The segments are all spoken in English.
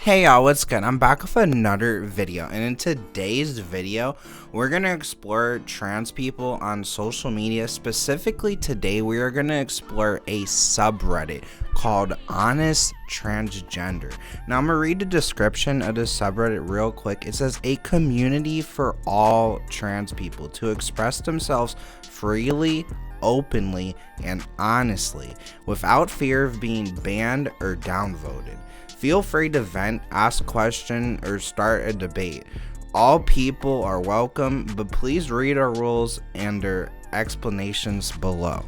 Hey y'all, what's good? I'm back with another video, and in today's video we're gonna explore trans people on social media. Specifically today we are gonna explore a subreddit called HonestTransgender. Now I'm gonna read the description of this subreddit real quick. It says, a community for all trans people to express themselves freely, openly, and honestly without fear of being banned or downvoted. Feel free to vent, ask questions, or start a debate. All people are welcome, but please read our rules and their explanations below.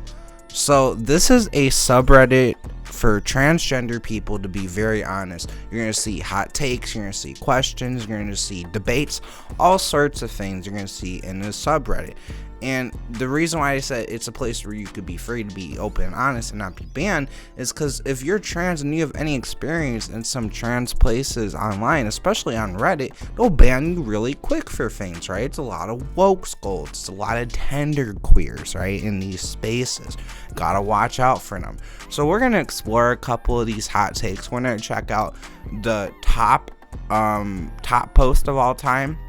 So this is a subreddit for transgender people to be very honest. You're going to see hot takes, you're going to see questions, you're going to see debates, all sorts of things you're going to see in this subreddit. And the reason why I said it's a place where you could be free to be open and honest and not be banned is because if you're trans and you have any experience in some trans places online, especially on Reddit, they'll ban you really quick for things, right? It's a lot of woke skulls, it's a lot of tender queers, right, in these spaces. Gotta watch out for them. So we're gonna explore a couple of these hot takes. We're gonna check out the top post of all time.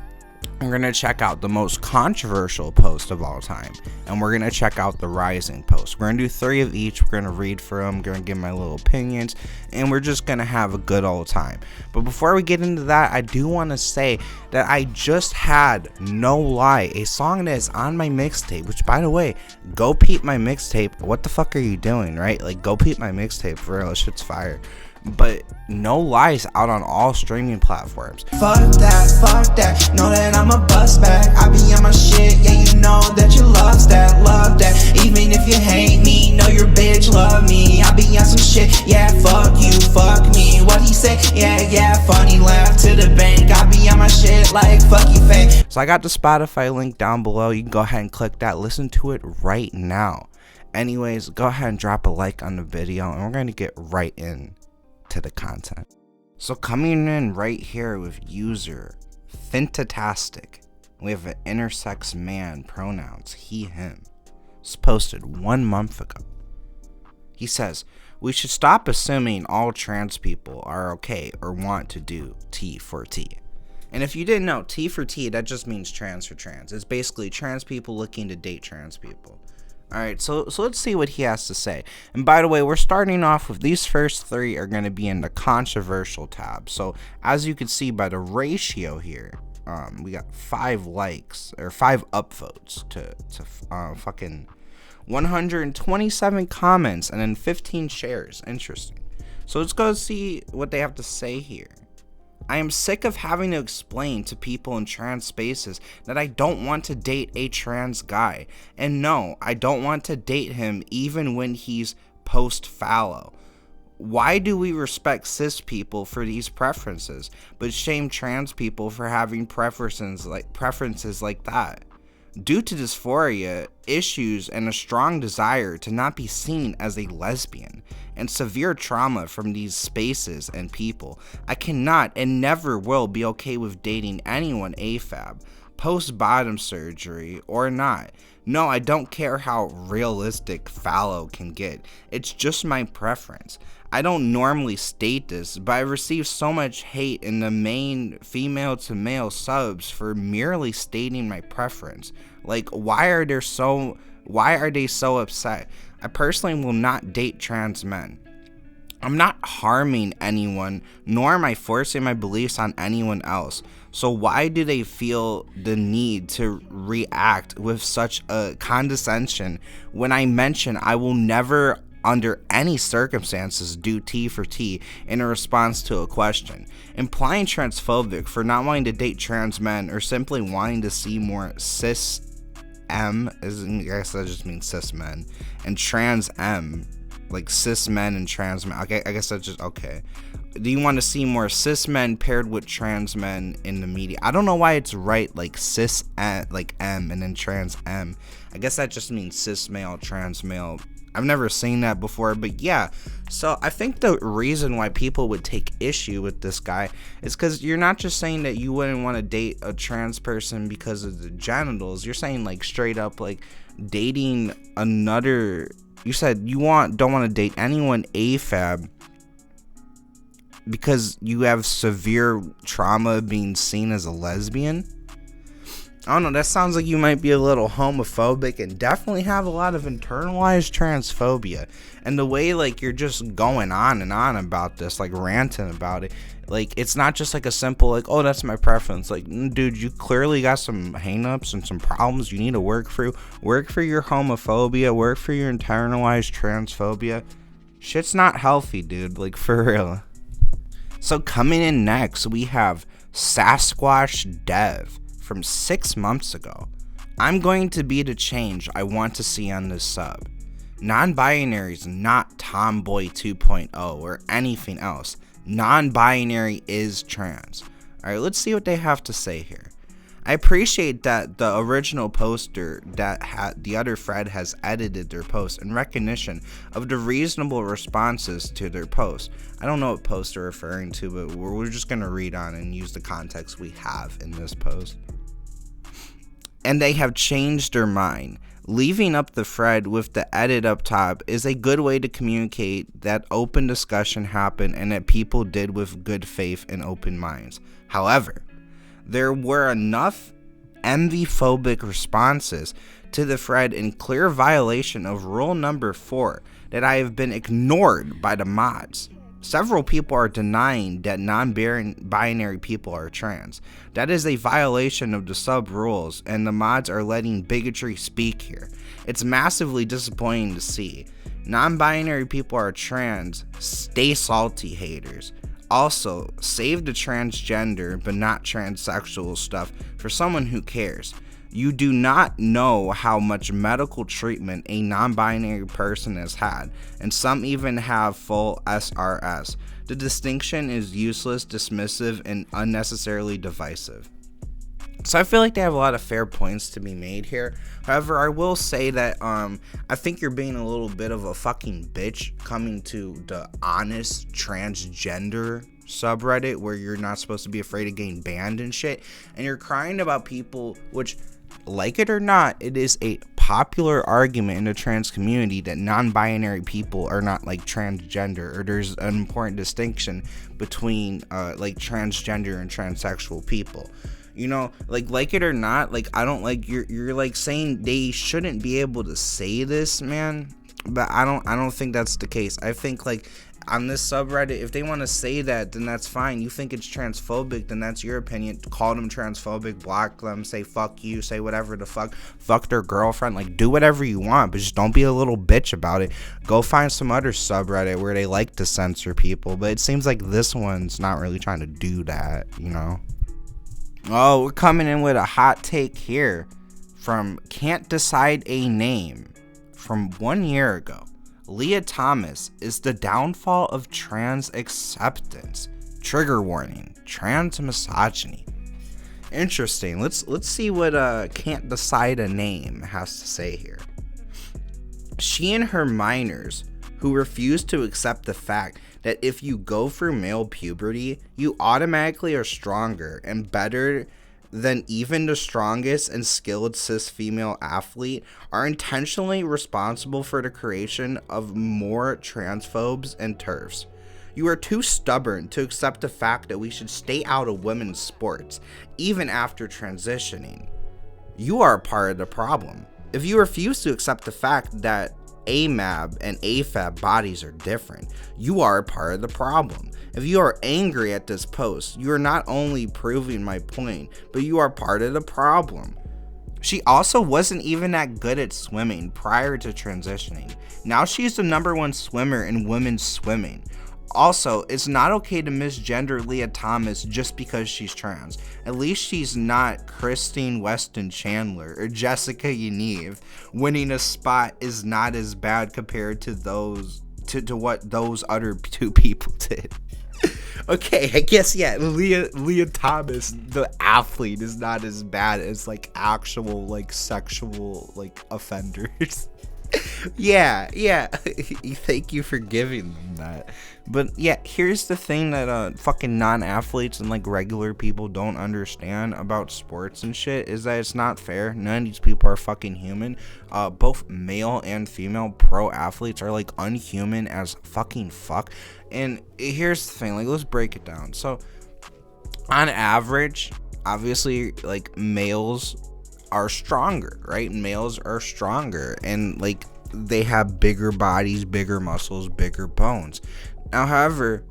We're going to check out the most controversial post of all time, and we're going to check out the rising post. We're going to do 3 of each. We're going to read for them, going to give my little opinions, and we're just going to have a good old time. But before we get into that, I do want to say that I just had, no lie, a song that is on my mixtape, which, by the way, go peep my mixtape. What the fuck are you doing, right? Like, go peep my mixtape, for real. This shit's fire. But no lies, out on all streaming platforms. Fuck that, know that I'm a bust back. I be on my shit, yeah, you know that you love that. Even if you hate me, know your bitch love me. I be on some shit, yeah, fuck you, fuck me. What he say, yeah, funny, laugh to the bank. I be on my shit like fuck you, fake. So I got the Spotify link down below. You can go ahead and click that, listen to it right now. Anyways, go ahead and drop a like on the video, and we're going to get right in to the content. So coming in right here with user Fintatastic, we have an intersex man, pronouns he him. It's posted 1 month ago. He says, we should stop assuming all trans people are okay or want to do T for T. And if you didn't know, T for T, that just means trans for trans. It's basically trans people looking to date trans people. Alright, so let's see what he has to say. And by the way, we're starting off with these first 3 are going to be in the controversial tab. So as you can see by the ratio here, we got 5 likes or 5 upvotes to fucking 127 comments and then 15 shares. Interesting. So let's go see what they have to say here. I am sick of having to explain to people in trans spaces that I don't want to date a trans guy. And no, I don't want to date him even when he's post-fallow. Why do we respect cis people for these preferences, but shame trans people for having preferences like that? Due to dysphoria, issues, and a strong desire to not be seen as a lesbian, and severe trauma from these spaces and people, I cannot and never will be okay with dating anyone AFAB, post-bottom surgery or not. No, I don't care how realistic fallow can get. It's just my preference. I don't normally state this, but I receive so much hate in the main female to male subs for merely stating my preference. Like, why are they so upset? I personally will not date trans men. I'm not harming anyone, nor am I forcing my beliefs on anyone else. So why do they feel the need to react with such a condescension when I mention I will never under any circumstances do T for T in a response to a question, implying transphobic for not wanting to date trans men or simply wanting to see more cis M, I guess that just means cis men, and trans M, like cis men and trans men. Okay, I guess that's just okay. Do you want to see more cis men paired with trans men in the media? I don't know why it's right, like cis like M and then trans M. I guess that just means cis male, trans male. I've never seen that before, but yeah. So I think the reason why people would take issue with this guy is because you're not just saying that you wouldn't want to date a trans person because of the genitals. You're saying like straight up like dating another. You said you don't want to date anyone AFAB because you have severe trauma being seen as a lesbian? I don't know, that sounds like you might be a little homophobic and definitely have a lot of internalized transphobia. And the way, like, you're just going on and on about this, like, ranting about it, like, it's not just like a simple, like, oh, that's my preference. Like, dude, you clearly got some hang-ups and some problems you need to work through. Work for your homophobia, work for your internalized transphobia. Shit's not healthy, dude, like, for real. So coming in next, we have Sasquatch Dev from 6 months ago. I'm going to be the change I want to see on this sub. Non-binary is not Tomboy 2.0 or anything else. Non-binary is trans. Alright, let's see what they have to say here. I appreciate that the original poster that the other thread has edited their post in recognition of the reasonable responses to their post. I don't know what post they're referring to, but we're just going to read on and use the context we have in this post. And they have changed their mind. Leaving up the thread with the edit up top is a good way to communicate that open discussion happened and that people did with good faith and open minds. However, there were enough envy-phobic responses to the thread in clear violation of rule number 4 that I have been ignored by the mods. Several people are denying that non-binary people are trans. That is a violation of the sub rules, and the mods are letting bigotry speak here. It's massively disappointing to see. Non-binary people are trans. Stay salty, haters. Also, save the transgender but not transsexual stuff for someone who cares. You do not know how much medical treatment a non-binary person has had, and some even have full SRS. The distinction is useless, dismissive, and unnecessarily divisive. So I feel like they have a lot of fair points to be made here. However, I will say that I think you're being a little bit of a fucking bitch coming to the HonestTransgender subreddit where you're not supposed to be afraid of getting banned and shit, and you're crying about people, which, like it or not, it is a popular argument in the trans community that non-binary people are not like transgender, or there's an important distinction between like transgender and transsexual people. You know, like it or not, like, I don't like you're like saying they shouldn't be able to say this, man, but I don't think that's the case. I think, like, on this subreddit, if they want to say that, then that's fine. You think it's transphobic, then that's your opinion. Call them transphobic, block them, say fuck you, say whatever the fuck their girlfriend, like, do whatever you want, but just don't be a little bitch about it. Go find some other subreddit where they like to censor people, but it seems like this one's not really trying to do that, you know? Oh, we're coming in with a hot take here from Can't Decide a Name from 1 year ago. Leah Thomas is the downfall of trans acceptance. Trigger warning, trans misogyny. Interesting. Let's see what Can't Decide a Name has to say here. She and her minors who refuse to accept the fact that if you go through male puberty, you automatically are stronger and better than even the strongest and skilled cis female athlete are intentionally responsible for the creation of more transphobes and TERFs. You are too stubborn to accept the fact that we should stay out of women's sports, even after transitioning. You are a part of the problem. If you refuse to accept the fact that AMAB and AFAB bodies are different, you are a part of the problem. If you are angry at this post, you are not only proving my point, but you are part of the problem. She also wasn't even that good at swimming prior to transitioning. Now she's the #1 swimmer in women's swimming. Also, it's not okay to misgender Leah Thomas just because she's trans. At least she's not Christine Weston Chandler or Jessica Yaniv. Winning a spot is not as bad compared to what those other two people did. Okay, I guess, yeah, Leah Thomas, the athlete, is not as bad as, like, actual, like, sexual, like, offenders. Yeah. Thank you for giving them that. But yeah, here's the thing that fucking non-athletes and like regular people don't understand about sports and shit is that it's not fair. None of these people are fucking human. Both male and female pro athletes are like unhuman as fucking fuck. And here's the thing, like let's break it down. So on average, obviously like males are stronger, right? Males are stronger and like they have bigger bodies, bigger muscles, bigger bones. Now, however,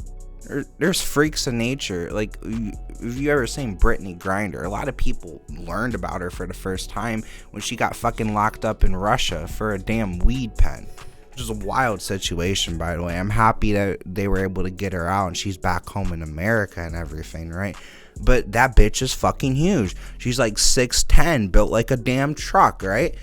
there's freaks of nature. Like, if you ever seen Britney Grinder, a lot of people learned about her for the first time when she got fucking locked up in Russia for a damn weed pen. Which is a wild situation, by the way. I'm happy that they were able to get her out and she's back home in America and everything, right? But that bitch is fucking huge. She's like 6'10", built like a damn truck, right?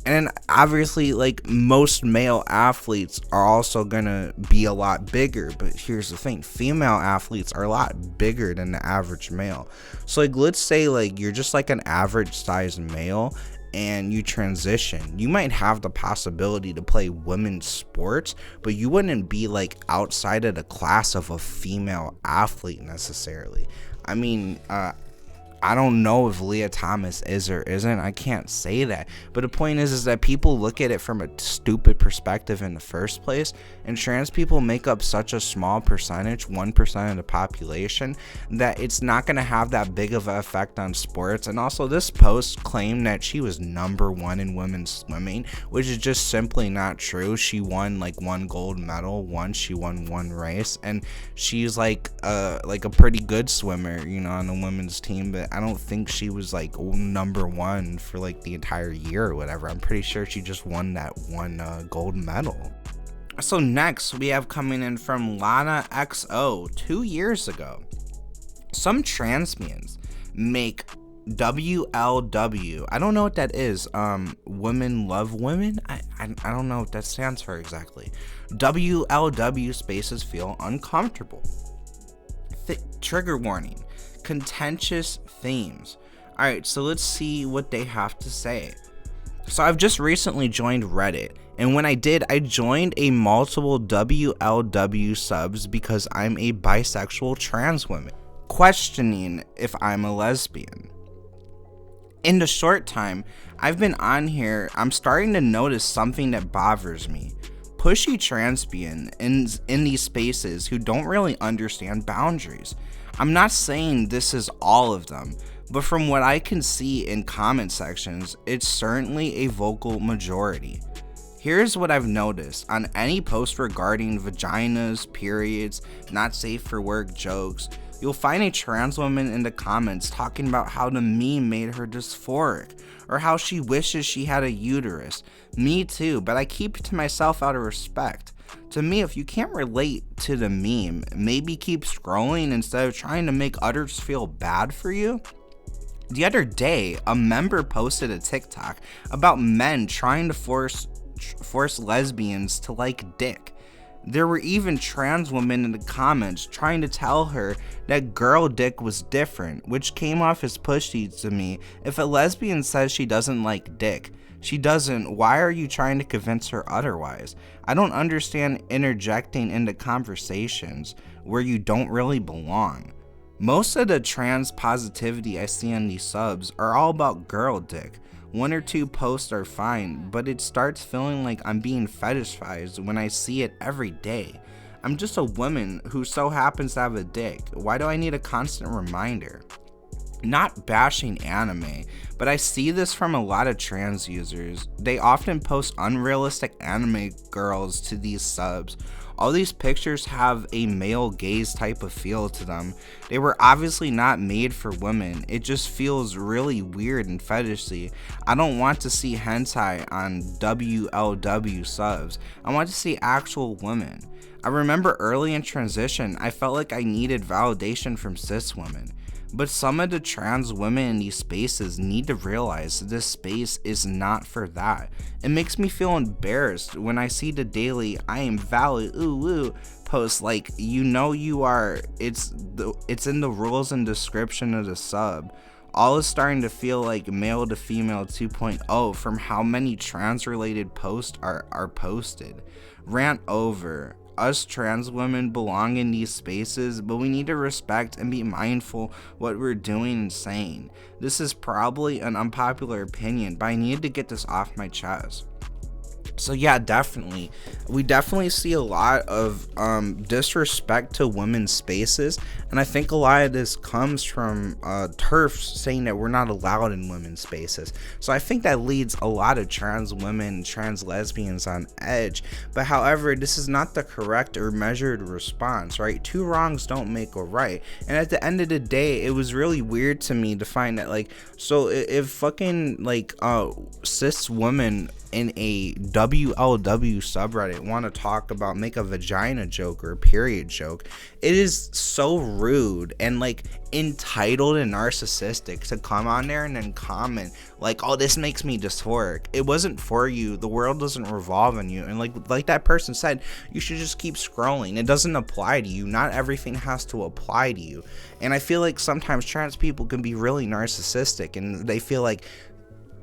And obviously, like, most male athletes are also gonna be a lot bigger. But here's the thing, female athletes are a lot bigger than the average male. So, like, let's say, like, you're just, like, an average size male and you transition. You might have the possibility to play women's sports, but you wouldn't be, like, outside of the class of a female athlete necessarily. I mean, I don't know if Leah Thomas is or isn't. I can't say that. But the point is that people look at it from a stupid perspective in the first place. And trans people make up such a small percentage, 1% of the population, that it's not going to have that big of an effect on sports. And also, this post claimed that she was #1 in women's swimming, which is just simply not true. She won like 1 gold medal once. She won 1 race. And she's like a pretty good swimmer, you know, on the women's team. But I don't think she was like #1 for like the entire year or whatever. I'm pretty sure she just won that 1 gold medal. So next we have coming in from Lana XO 2 years ago. Some transmans make WLW. I don't know what that is. Women love women. I don't know what that stands for exactly. WLW spaces feel uncomfortable. Trigger warning. Contentious themes. Alright, so let's see what they have to say. So I've just recently joined Reddit, and when I did, I joined a multiple WLW subs because I'm a bisexual trans woman, questioning if I'm a lesbian. In the short time I've been on here, I'm starting to notice something that bothers me. Pushy transbian in these spaces who don't really understand boundaries. I'm not saying this is all of them, but from what I can see in comment sections, it's certainly a vocal majority. Here's what I've noticed on any post regarding vaginas, periods, not safe for work jokes. You'll find a trans woman in the comments talking about how the meme made her dysphoric, or how she wishes she had a uterus. Me too, but I keep it to myself out of respect. To me, if you can't relate to the meme, maybe keep scrolling instead of trying to make others feel bad for you. The other day, a member posted a TikTok about men trying to force lesbians to like dick. There were even trans women in the comments trying to tell her that girl dick was different, which came off as pushy to me. If a lesbian says she doesn't like dick, she doesn't. Why are you trying to convince her otherwise? I don't understand interjecting into conversations where you don't really belong. Most of the trans positivity I see on these subs are all about girl dick. 1 or 2 posts are fine, but it starts feeling like I'm being fetishized when I see it every day. I'm just a woman who so happens to have a dick. Why do I need a constant reminder? Not bashing anime, but I see this from a lot of trans users. They often post unrealistic anime girls to these subs. All these pictures have a male gaze type of feel to them. They were obviously not made for women. It just feels really weird and fetishy. I don't want to see hentai on WLW subs. I want to see actual women. I remember early in transition, I felt like I needed validation from cis women. But some of the trans women in these spaces need to realize this space is not for that. It makes me feel embarrassed when I see the daily "I am valid" posts like, you know you are, it's in the rules and description of the sub. All is starting to feel like male to female 2.0 from how many trans related posts are posted. Rant over. Us trans women belong in these spaces, but we need to respect and be mindful what we're doing and saying. This is probably an unpopular opinion, but I need to get this off my chest. So yeah, definitely. We definitely see a lot of disrespect to women's spaces, and I think a lot of this comes from TERFs saying that we're not allowed in women's spaces. So I think that leads a lot of trans women, trans lesbians on edge. But however, this is not the correct or measured response, right? Two wrongs don't make a right. And at the end of the day, it was really weird to me to find that, like, so if fucking like cis women in a WLW subreddit want to talk about, make a vagina joke or a period joke, it is so rude and like entitled and narcissistic to come on there and then comment like, oh, this makes me dysphoric. It wasn't for you. The world doesn't revolve on you. And like that person said, you should just keep scrolling. It doesn't apply to you. Not everything has to apply to you. And I feel like sometimes trans people can be really narcissistic, and they feel like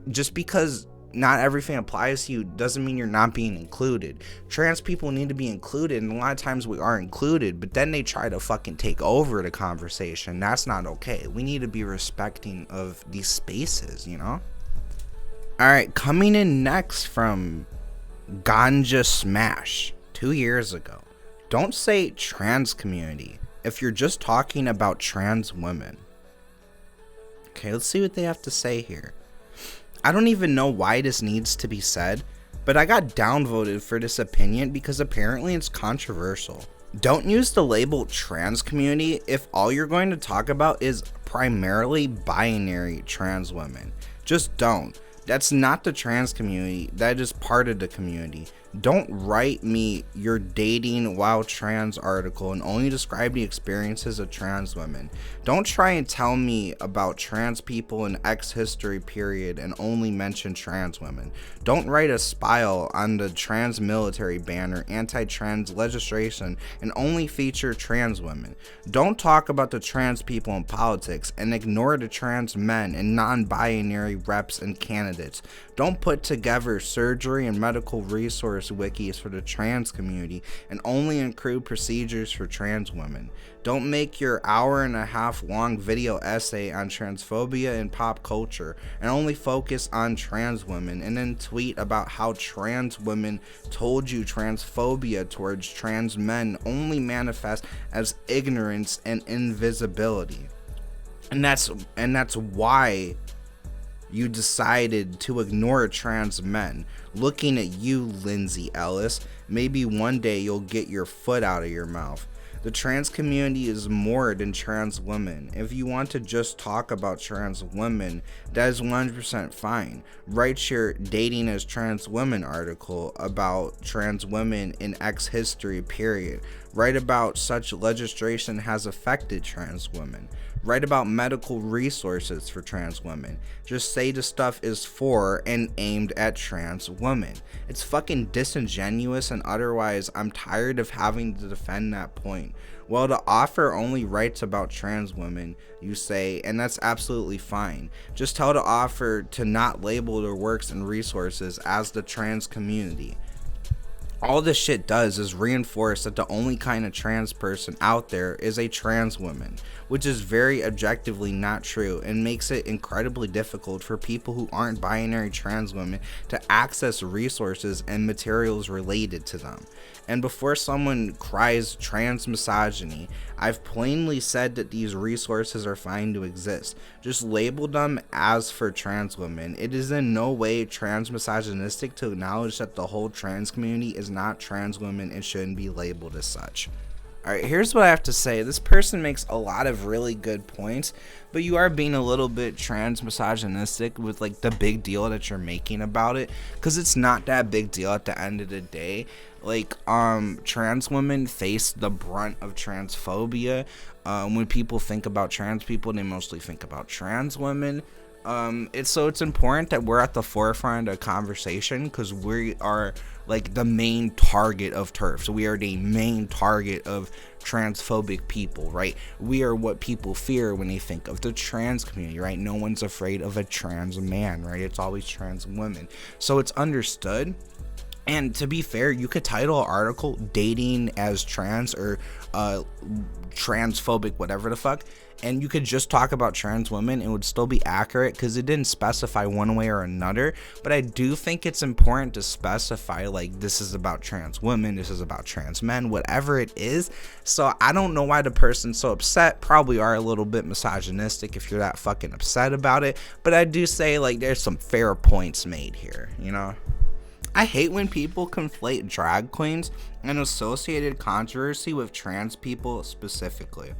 just because not everything applies to you doesn't mean you're not being included. Trans people need to be included, and a lot of times we are included, but then they try to fucking take over the conversation. That's not okay. We need to be respecting of these spaces, you know? Alright, coming in next from Ganja Smash 2 years ago. Don't say trans community if you're just talking about trans women. Okay, let's see what they have to say here. I don't even know why this needs to be said, but I got downvoted for this opinion because apparently it's controversial. Don't use the label trans community if all you're going to talk about is primarily binary trans women. Just don't. That's not the trans community. That is part of the community. Don't write me your dating while trans article and only describe the experiences of trans women. Don't try and tell me about trans people in X history period and only mention trans women. Don't write a spile on the trans military banner, anti-trans legislation, and only feature trans women. Don't talk about the trans people in politics and ignore the trans men and non-binary reps and candidates. Don't put together surgery and medical resource wikis for the trans community and only include procedures for trans women. Don't make your hour-and-a-half long video essay on transphobia and pop culture and only focus on trans women and then tweet about how trans women told you transphobia towards trans men only manifests as ignorance and invisibility. And that's why you decided to ignore trans men. Looking at you, Lindsay Ellis, maybe one day you'll get your foot out of your mouth. The trans community is more than trans women. If you want to just talk about trans women, that is 100% fine. Write your dating as trans women article about trans women in X history period. Write about such legislation has affected trans women. Write about medical resources for trans women. Just say the stuff is for and aimed at trans women. It's fucking disingenuous, and otherwise I'm tired of having to defend that point. Well, the author only writes about trans women, you say, and that's absolutely fine. Just tell the author to not label their works and resources as the trans community. All this shit does is reinforce that the only kind of trans person out there is a trans woman, which is very objectively not true and makes it incredibly difficult for people who aren't binary trans women to access resources and materials related to them. And before someone cries trans misogyny, I've plainly said that these resources are fine to exist. Just label them as for trans women. It is in no way trans misogynistic to acknowledge that the whole trans community is not trans women and shouldn't be labeled as such. Alright, here's what I have to say. This person makes a lot of really good points, but you are being a little bit trans misogynistic with like the big deal that you're making about it, because it's not that big deal at the end of the day. Like, trans women face the brunt of transphobia. When people think about trans people, they mostly think about trans women. It's important that we're at the forefront of the conversation, because we are like the main target of TERF. So we are the main target of transphobic people, right? We are what people fear when they think of the trans community, right? No one's afraid of a trans man, right? It's always trans women. So it's understood. And to be fair, you could title an article "Dating as Trans" or transphobic, whatever the fuck, and you could just talk about trans women. It would still be accurate because it didn't specify one way or another. But I do think it's important to specify, like, this is about trans women, this is about trans men, whatever it is. So I don't know why the person's so upset. Probably are a little bit misogynistic if you're that fucking upset about it. But I do say, like, there's some fair points made here, you know? I hate when people conflate drag queens and associated controversy with trans people specifically.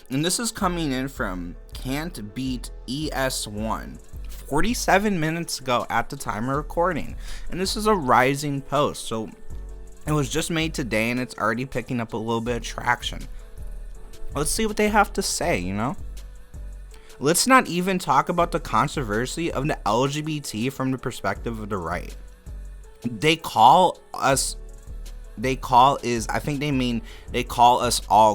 And this is coming in from Can't Beat ES1 47 minutes ago at the time of recording. And this is a rising post, so it was just made today and it's already picking up a little bit of traction. Let's see what they have to say, you know? Let's not even talk about the controversy of the LGBT from the perspective of the right. They call us all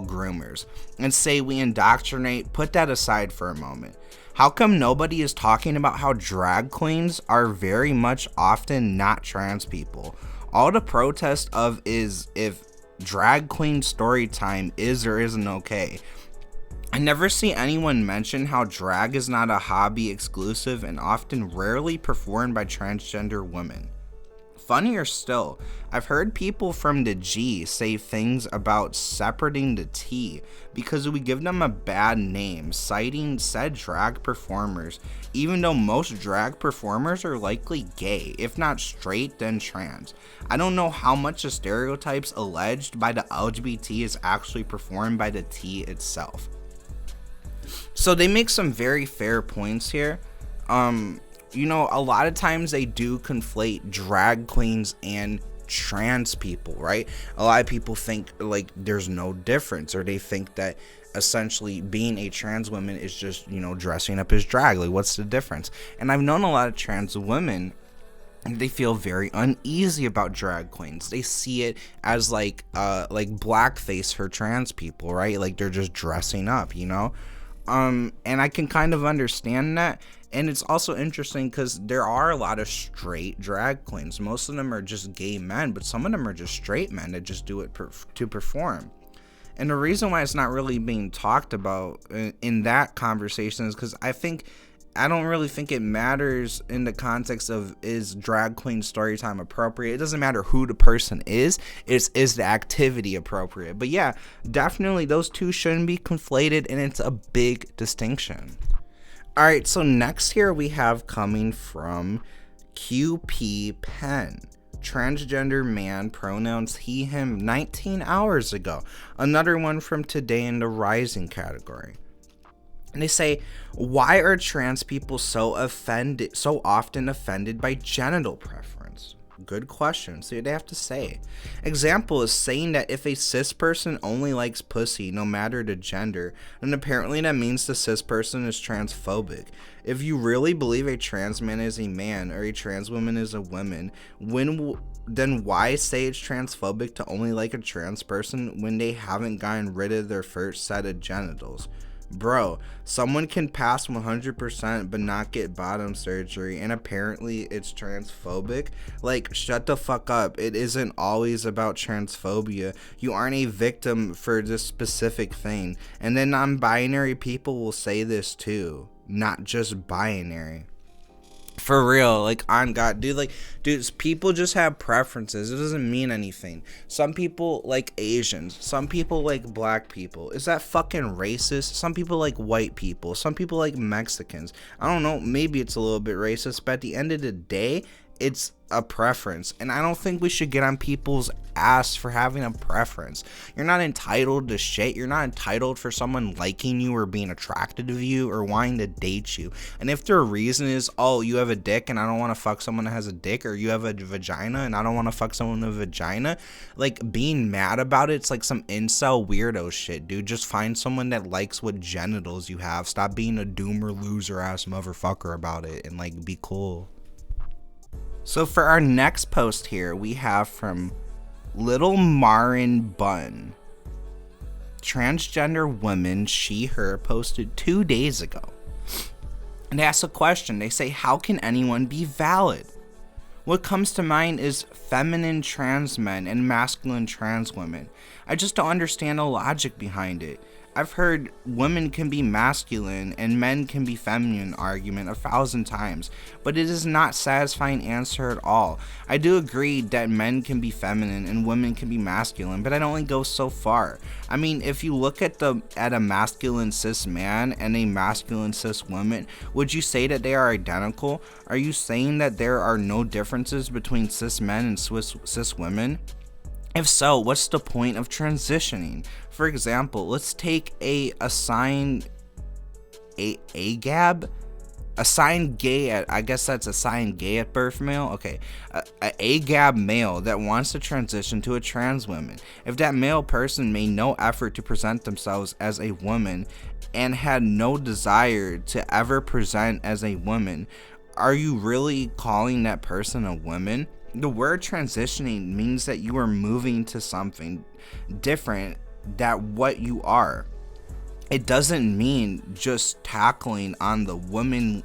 groomers and say we indoctrinate. Put that aside for a moment. How come nobody is talking about how drag queens are very much often not trans people? All the protest of is if drag queen story time is or isn't okay. I never see anyone mention how drag is not a hobby exclusive and often rarely performed by transgender women. Funnier still, I've heard people from the G say things about separating the T because we give them a bad name, citing said drag performers, even though most drag performers are likely gay, if not straight, then trans. I don't know how much the stereotypes alleged by the LGBT is actually performed by the T itself. So they make some very fair points here. You know, a lot of times they do conflate drag queens and trans people, right? A lot of people think like there's no difference, or they think that essentially being a trans woman is just, you know, dressing up as drag. Like, what's the difference? And I've known a lot of trans women, they feel very uneasy about drag queens. They see it as like blackface for trans people, right? Like they're just dressing up, you know? And I can kind of understand that. And it's also interesting because there are a lot of straight drag queens. Most of them are just gay men, but some of them are just straight men that just do it to perform. And the reason why it's not really being talked about in that conversation is because I don't really think it matters in the context of, is drag queen story time appropriate? It doesn't matter who the person is the activity appropriate? But yeah, definitely those two shouldn't be conflated, and it's a big distinction. Alright, so next here we have coming from QP Pen. Transgender man, pronouns he, him, 19 hours ago. Another one from today in the rising category. And they say, why are trans people so often offended by genital preference? Good question. See what they have to say. Example is saying that if a cis person only likes pussy, no matter the gender, then apparently that means the cis person is transphobic. If you really believe a trans man is a man or a trans woman is a woman, then why say it's transphobic to only like a trans person when they haven't gotten rid of their first set of genitals? Bro, someone can pass 100% but not get bottom surgery, and apparently it's transphobic? Like, shut the fuck up. It isn't always about transphobia. You aren't a victim for this specific thing. And then non-binary people will say this too, not just binary. For real, like, on God, dude, people just have preferences. It doesn't mean anything. Some people like Asians. Some people like black people. Is that fucking racist? Some people like white people. Some people like Mexicans. I don't know, maybe it's a little bit racist, but at the end of the day, it's a preference, and I don't think we should get on people's ass for having a preference. You're not entitled to shit. You're not entitled for someone liking you or being attracted to you or wanting to date you. And if their reason is, oh, you have a dick and I don't want to fuck someone that has a dick, or you have a vagina and I don't want to fuck someone with a vagina, like, being mad about it's like some incel weirdo shit, dude. Just find someone that likes what genitals you have. Stop being a doomer loser ass motherfucker about it and, like, be cool. So for our next post here, we have from Little Marin Bun. transgender woman, she, her, posted 2 days ago. And they ask a question. They say, how can anyone be valid? What comes to mind is feminine trans men and masculine trans women. I just don't understand the logic behind it. I've heard women can be masculine and men can be feminine argument 1,000 times, but it is not satisfying answer at all. I do agree that men can be feminine and women can be masculine, but I'd only go so far. I mean, if you look at a masculine cis man and a masculine cis woman, would you say that they are identical? Are you saying that there are no differences between cis men and cis women? If so, what's the point of transitioning? For example, let's take assigned gay at, I guess that's assigned gay at birth male. Okay, a gab male that wants to transition to a trans woman. If that male person made no effort to present themselves as a woman and had no desire to ever present as a woman, are you really calling that person a woman? The word transitioning means that you are moving to something different than what you are. It doesn't mean just tacking on the woman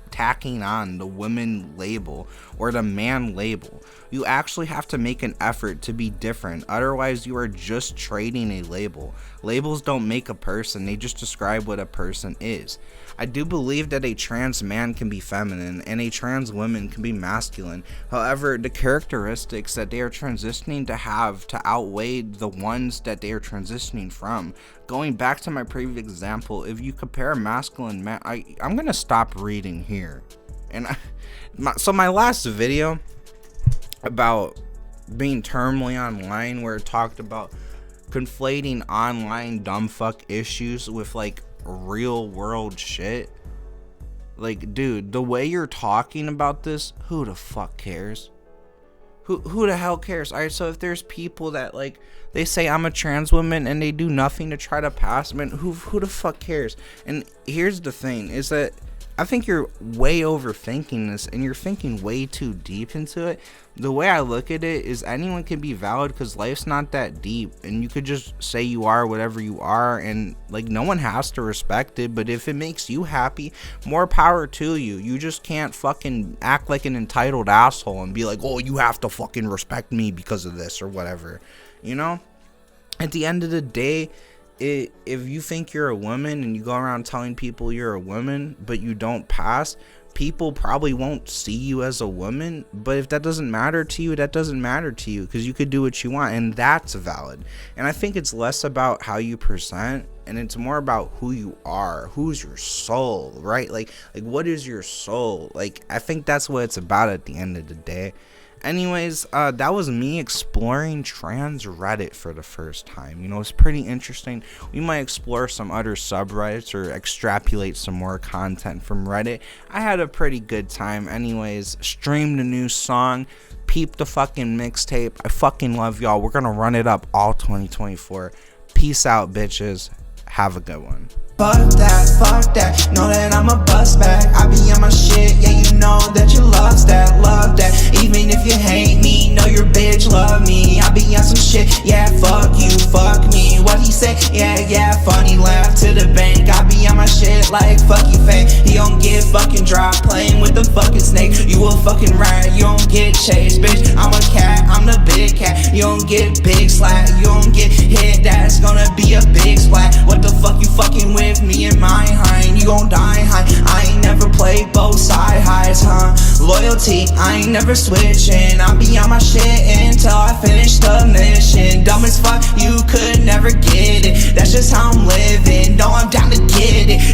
label or the man label. You actually have to make an effort to be different. Otherwise, you are just trading a label. Labels don't make a person, they just describe what a person is. I do believe that a trans man can be feminine and a trans woman can be masculine. However, the characteristics that they are transitioning to have to outweigh the ones that they are transitioning from. Going back to my previous example, if you compare a masculine man, I'm gonna stop reading here. And so my last video about being terminally online, where it talked about conflating online dumbfuck issues with like real world shit. Like, dude, the way you're talking about this, who the fuck cares? Who the hell cares? Alright, so if there's people that like they say I'm a trans woman and they do nothing to try to pass, man, who the fuck cares? And here's the thing, is that I think you're way overthinking this and you're thinking way too deep into it. The way I look at it is anyone can be valid because life's not that deep and you could just say you are whatever you are and like no one has to respect it. But if it makes you happy, more power to you. You just can't fucking act like an entitled asshole and be like, oh, you have to fucking respect me because of this or whatever. You know, at the end of the day, if you think you're a woman and you go around telling people you're a woman but you don't pass, people probably won't see you as a woman. But if that doesn't matter to you, that doesn't matter to you, because you could do what you want, and that's valid. And I think it's less about how you present and it's more about who you are. Who's your soul, right? Like what is your soul? Like, I think that's what it's about at the end of the day. Anyways, that was me exploring trans Reddit for the first time. You know, it's pretty interesting. We might explore some other subreddits or extrapolate some more content from Reddit. I had a pretty good time. Anyways, stream the new song, peep the fucking mixtape. I fucking love y'all. We're gonna run it up all 2024. Peace out, bitches. Have a good one. Fuck that, know that I'm a bust back. I be on my shit, yeah, you know that you love that. Even if you hate me, know your bitch love me. I be on some shit, yeah, fuck you, fuck me. What he say, yeah, funny, laugh to the bank. I be on my shit like fuck you fake. He don't get fucking dropped, playing with the fucking snake. You a fucking rat, you don't get chased, bitch. I'm a cat, I'm the big cat. You don't get big slack, you don't get hit, that's gonna be a big splat. What the fuck you fucking with? Me and my hind, you gon' die high. I ain't never played both side highs, huh? Loyalty, I ain't never switching. I be on my shit until I finish the mission. Dumb as fuck, you could never get it. That's just how I'm living. No, I'm down to get it.